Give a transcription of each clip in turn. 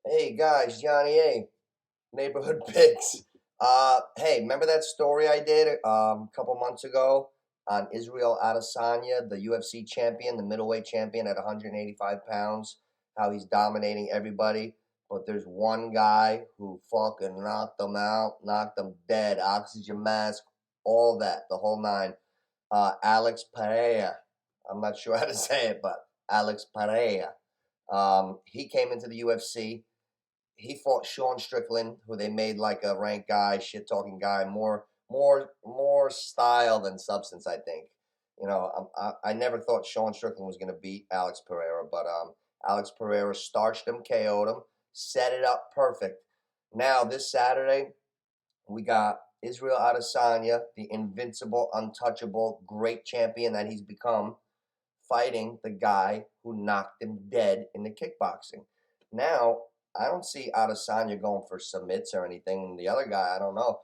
Hey guys, Johnny A, Neighborhood Pigs. Hey, remember that story I did a couple months ago on Israel Adesanya, the UFC champion, the middleweight champion at 185 pounds, how he's dominating everybody, but there's one guy who fucking knocked him out, knocked him dead, oxygen mask, all that, the whole nine. Alex Pereira. I'm not sure how to say it, but Alex Pereira. He came into the UFC. He fought Sean Strickland, who they made like a rank guy, shit talking guy, more style than substance. I think. I never thought Sean Strickland was going to beat Alex Pereira, but Alex Pereira starched him, KO'd him, set it up perfect. Now this Saturday we got Israel Adesanya, the invincible, untouchable, great champion that he's become, fighting the guy who knocked him dead in the kickboxing. Now, I don't see Adesanya going for submits or anything. The other guy, I don't know.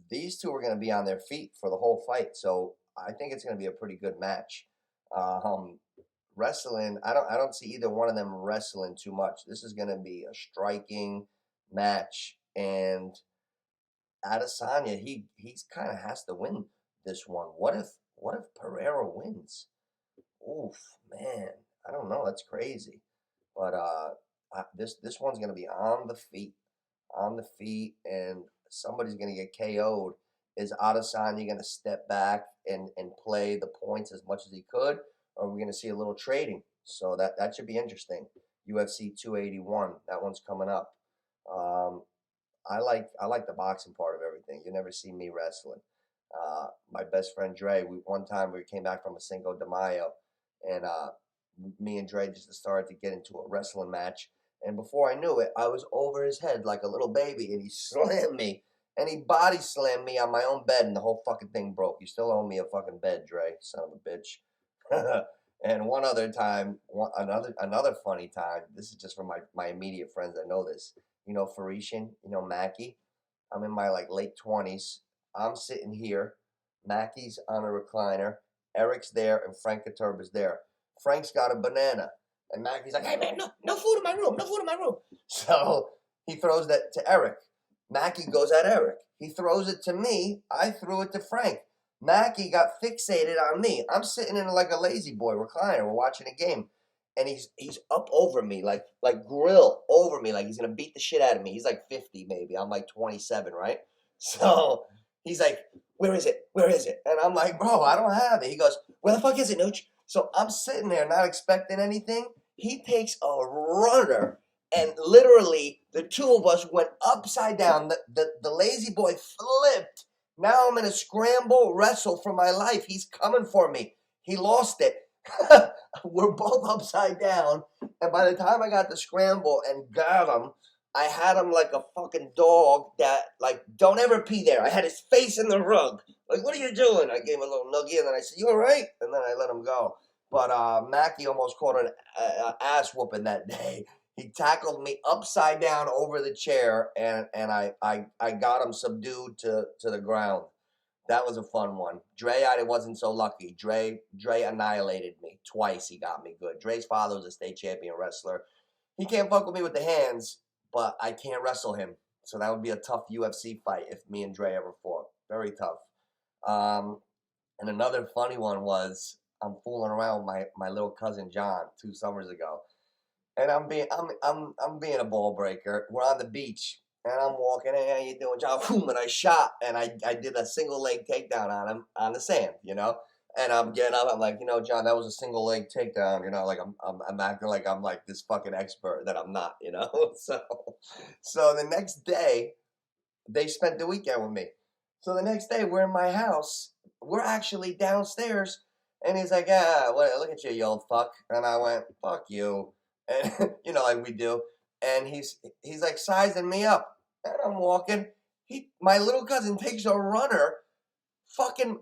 These two are going to be on their feet for the whole fight, so I think it's going to be a pretty good match. Um, Wrestling, I don't see either one of them wrestling too much. This is going to be a striking match, and Adesanya, he's kind of has to win this one. What if Pereira wins? Oof, man, I don't know. That's crazy. But this one's gonna be on the feet, and somebody's gonna get KO'd. Is Adesanya gonna step back and play the points as much as he could, or are we gonna see a little trading? So that should be interesting. UFC 281, that one's coming up. Um, I like the boxing part of everything. You never see me wrestling. My best friend Dre, one time we came back from a Cinco de Mayo, and me and Dre just started to get into a wrestling match. And before I knew it, I was over his head like a little baby, and he slammed me, and he body slammed me on my own bed, and the whole fucking thing broke. You still owe me a fucking bed, Dre, son of a bitch. And one other time, another funny time. This is just for my immediate friends that know this. You know, Parisian, Mackie. I'm in my like late 20s. I'm sitting here. Mackie's on a recliner. Eric's there, and Frank Katurba's there. Frank's got a banana, and Mackie's like, "Hey man, no food in my room, no food in my room." So he throws that to Eric. Mackie goes at Eric. He throws it to me. I threw it to Frank. Mackie got fixated on me. I'm sitting in like a lazy boy recliner. We're watching a game, and he's up over me, like grill over me, like he's gonna beat the shit out of me. He's like 50 maybe. I'm like 27, right? So he's like, "Where is it? Where is it?" And I'm like, "Bro, I don't have it." He goes, "Where the fuck is it, Nooch?" So I'm sitting there not expecting anything. He takes a runner, and literally the two of us went upside down. The lazy boy flipped. Now I'm in a scramble wrestle for my life. He's coming for me. He lost it. We're both upside down, and by the time I got to scramble and got him, I had him like a fucking dog that, like, don't ever pee there. I had his face in the rug. Like, what are you doing? I gave him a little noogie, and then I said, "You all right?" And then I let him go. But Mackie almost caught an ass whooping that day. He tackled me upside down over the chair, and I got him subdued to the ground. That was a fun one. Dre, I wasn't so lucky. Dre annihilated me twice. He got me good. Dre's father was a state champion wrestler. He can't fuck with me with the hands, but I can't wrestle him. So that would be a tough UFC fight if me and Dre ever fought. Very tough. Um, and another funny one was I'm fooling around with my little cousin John 2 summers ago, and I'm being a ball breaker. We're on the beach, and I'm walking. "Hey, how you doing, John?" Boom, and I shot, and I did a single leg takedown on him on the sand. And I'm getting up. I'm like, "John, that was a single leg takedown." Like I'm acting like I'm like this fucking expert that I'm not. So the next day they spent the weekend with me. So the next day we're in my house. We're actually downstairs, and he's like, look at you old fuck." And I went, "Fuck you," and like we do. And he's like sizing me up, and I'm walking. My little cousin takes a runner, fucking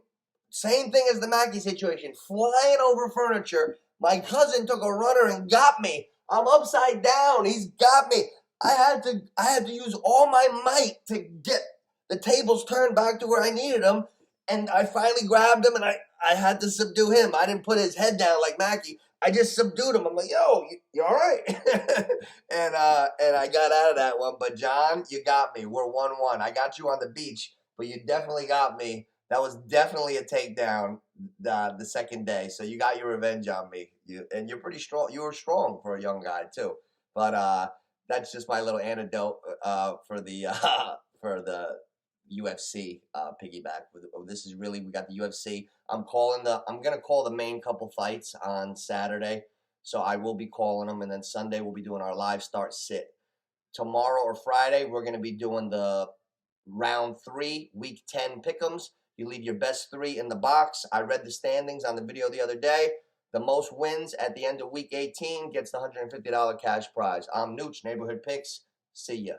same thing as the Mackie situation, flying over furniture. My cousin took a runner and got me. I'm upside down. He's got me. I had to use all my might to get the tables turned back to where I needed them. And I finally grabbed him, and I had to subdue him. I didn't put his head down like Mackie. I just subdued him. I'm like, yo, you all right? And I got out of that one. But John, you got me. We're 1-1. I got you on the beach, but you definitely got me. That was definitely a takedown the second day. So you got your revenge on me. And you're pretty strong. You were strong for a young guy too. But that's just my little anecdote for the for the UFC piggyback. This is really, we got the UFC. I'm gonna call the main couple fights on Saturday, so I will be calling them, and then Sunday we'll be doing our live start sit. Tomorrow or Friday we're gonna be doing the round 3, week 10 pick'ems. You leave your best 3 in the box. I read the standings on the video the other day. The most wins at the end of week 18 gets the $150 cash prize. I'm Nooch, Neighborhood Picks. See ya.